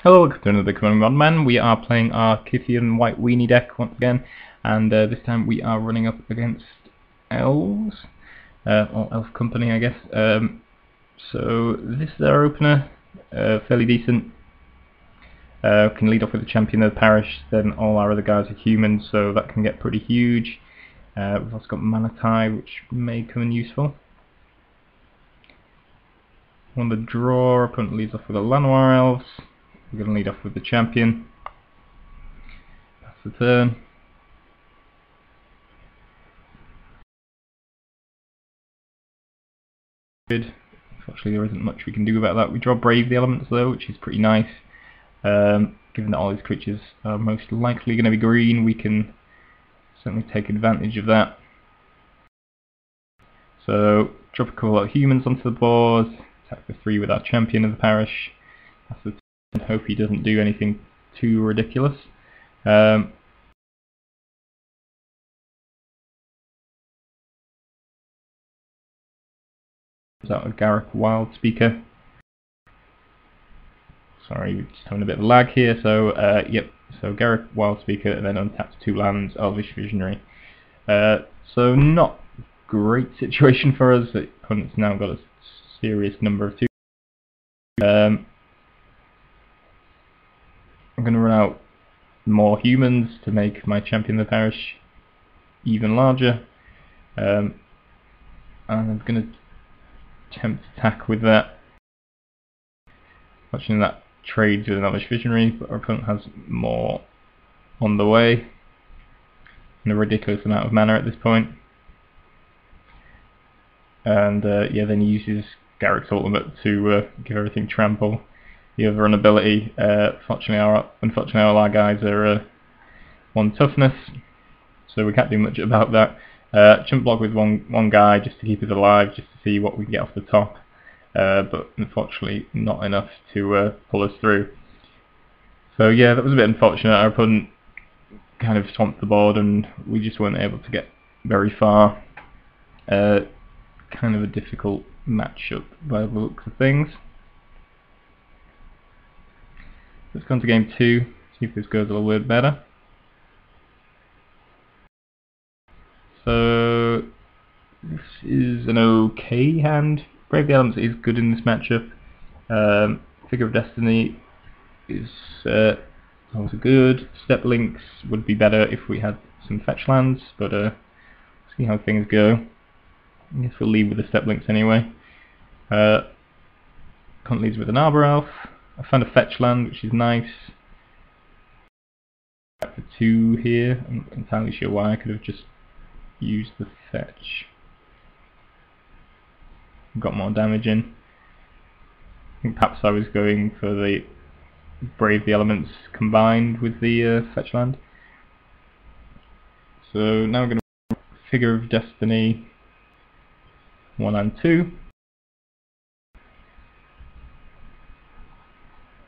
Hello, welcome to another Command Mod Man. We are playing our Kytheon White Weenie deck once again, and this time we are running up against elves, or elf company, I guess. So this is our opener, fairly decent. Can lead off with the champion of the parish, then all our other guys are humans, so that can get pretty huge. We've also got Manatee, which may come in useful. On the draw, opponent leads off with the Lanoir elves. We're going to lead off with the champion. That's the turn. Good. Unfortunately, there isn't much we can do about that. We draw Brave the Elements though, which is pretty nice. Given that all these creatures are most likely going to be green, we can certainly take advantage of that. So, drop a couple of humans onto the board, attack for 3 with our champion of the parish. That's the turn. Hope he doesn't do anything too ridiculous. Out with Garrick Wildspeaker. Sorry, we're just having a bit of lag here. So, yep. So Garrick Wildspeaker, and then untaps 2 lands, Elvish Visionary. So not great situation for us. The opponent's now got a serious number of 2. I'm going to run out more humans to make my champion of the parish even larger, and I'm going to attempt to attack with that. Watching that trades with an Elvish Visionary, but our opponent has more on the way and a ridiculous amount of mana at this point. And yeah, then he uses Garrick's ultimate to give everything trample. The other ability, unfortunately all our guys are 1 toughness, so we can't do much about that. Chump block with one guy just to keep us alive, just to see what we can get off the top, but unfortunately not enough to pull us through. So yeah, that was a bit unfortunate. Our opponent kind of swamped the board and we just weren't able to get very far. Kind of a difficult matchup by the looks of things. Let's go on to game 2, see if this goes a little bit better. So this is an okay hand. Brave the Elements is good in this matchup. Figure of Destiny is also good. Step Links would be better if we had some fetch lands, but see how things go. I guess we'll leave with the Step Links anyway. Can't leads with an Arbor Elf. I found a fetch land, which is nice. Back for 2 here. I'm not entirely sure why. I could have just used the fetch. Got more damage in. I think perhaps I was going for the Brave the Elements combined with the fetch land. So now we're going to Figure of Destiny 1 and 2.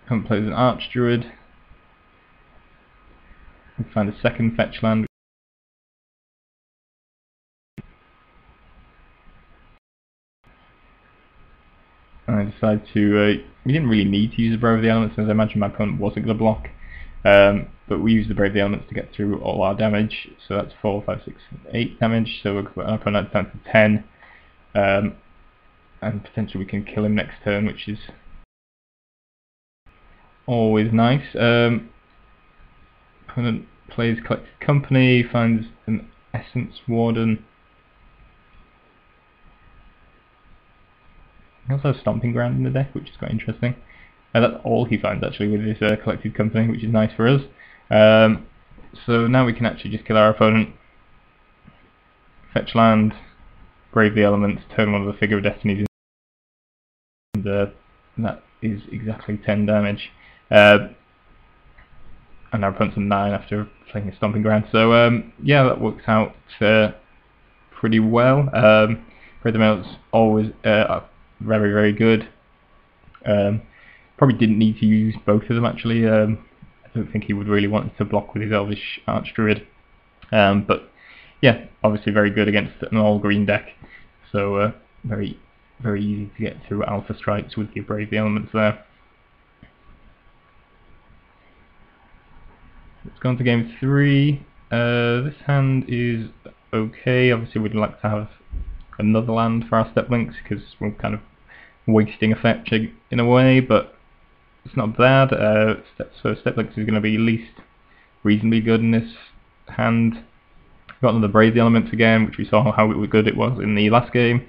Come play as an Archdruid. We find a second fetch land. And I decided to, we didn't really need to use the Brave of the Elements, as I imagine my opponent wasn't going to block. But we used the Brave of the Elements to get through all our damage. So that's 4, 5, 6, 8 damage. So our opponent down to 10. And potentially we can kill him next turn, which is always nice. Opponent plays Collected Company, finds an Essence Warden. He also has Stomping Ground in the deck, which is quite interesting. That's all he finds actually with his Collected Company, which is nice for us. So now we can actually just kill our opponent. Fetch land, Brave the Elements, turn one of the Figure of Destinies, and that is exactly 10 damage. And our opponent's a 9 after playing a Stomping Ground. So yeah, that works out pretty well. Brave the Elements always very, very good. Probably didn't need to use both of them actually. I don't think he would really want to block with his Elvish Archdruid. But yeah, obviously very good against an all-green deck. So very, very easy to get through Alpha Strikes with your Brave the Elements there. Let's go on to game 3. This hand is okay. Obviously we'd like to have another land for our step links because we're kind of wasting a fetch in a way, but it's not bad. So step links is going to be at least reasonably good in this hand. Got another Brave the Elements again, which we saw how good it was in the last game.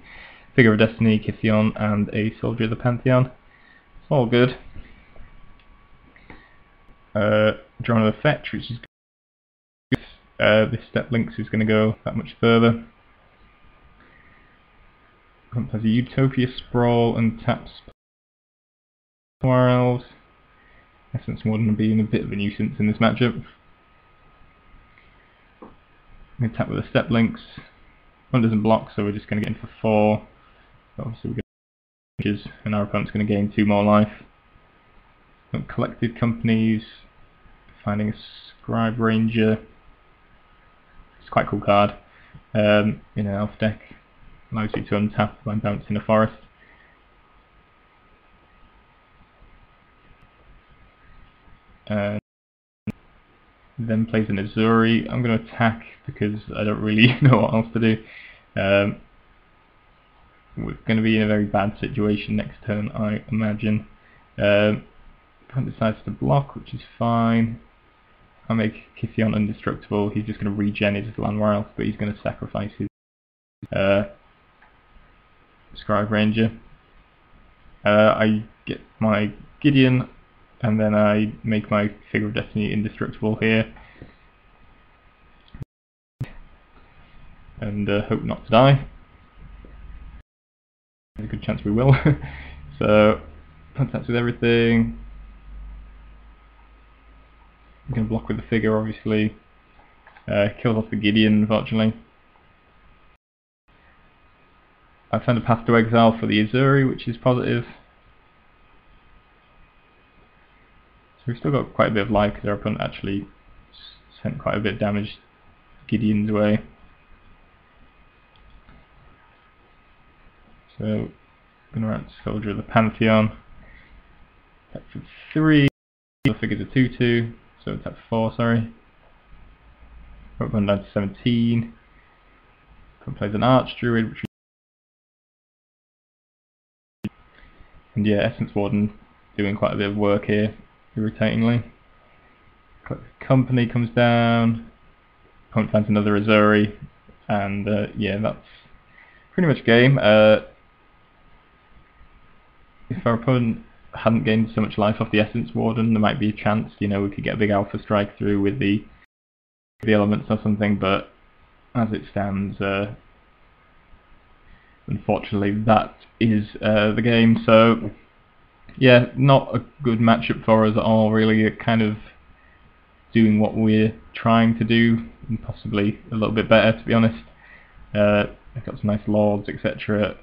Figure of Destiny, Kytheon, and a Soldier of the Pantheon. It's all good. Draw another fetch, which is good. This step links is going to go that much further. Has a Utopia Sprawl and taps Elves. Essence Warden being a bit of a nuisance in this matchup. I'm going to tap with the step links. One doesn't block, so we're just going to get in for 4. Obviously we're going to and our opponent's going to gain 2 more life. Collected Companies, finding a Scribe Ranger. It's quite a cool card. In an elf deck. Allows you to untap by bouncing a forest. Then plays an Azuri. I'm going to attack because I don't really know what else to do. We're going to be in a very bad situation next turn, I imagine. Opponent decides to block, which is fine. I'll make Kytheon indestructible. He's just going to regen his Landwire Elf, but he's going to sacrifice his Scribe Ranger. I get my Gideon, and then I make my Figure of Destiny indestructible here. And hope not to die. There's a good chance we will. So, contacts with everything. I'm going to block with the figure, obviously. Kills off the Gideon, unfortunately. I found a path to exile for the Azuri, which is positive. So we've still got quite a bit of life because our opponent actually sent quite a bit of damage Gideon's way. So, I'm going to run Soldier of the Pantheon. Tap for 3. The figure's a 2/2, so tap for 4, sorry. Run down to 17. Plays an Arch Druid, which and yeah, Essence Warden doing quite a bit of work here, irritatingly. Company comes down, opponent finds another Azuri, and yeah, that's pretty much game. If our opponent hadn't gained so much life off the Essence Warden, there might be a chance, you know, we could get a big Alpha Strike through with the elements or something, but as it stands, unfortunately that is the game. So yeah, not a good matchup for us at all, really. Kind of doing what we're trying to do, and possibly a little bit better, to be honest. They've got some nice lords, etc.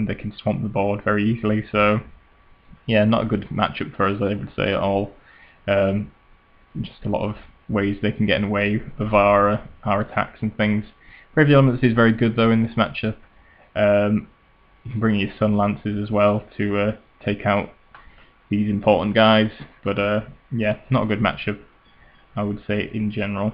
They can swamp the board very easily, so yeah, not a good matchup for us, I would say, at all. Just a lot of ways they can get in the way of our attacks and things. Brave the Elements is very good though in this matchup. You can bring your Sun Lancers as well to take out these important guys, but yeah, not a good matchup, I would say, in general.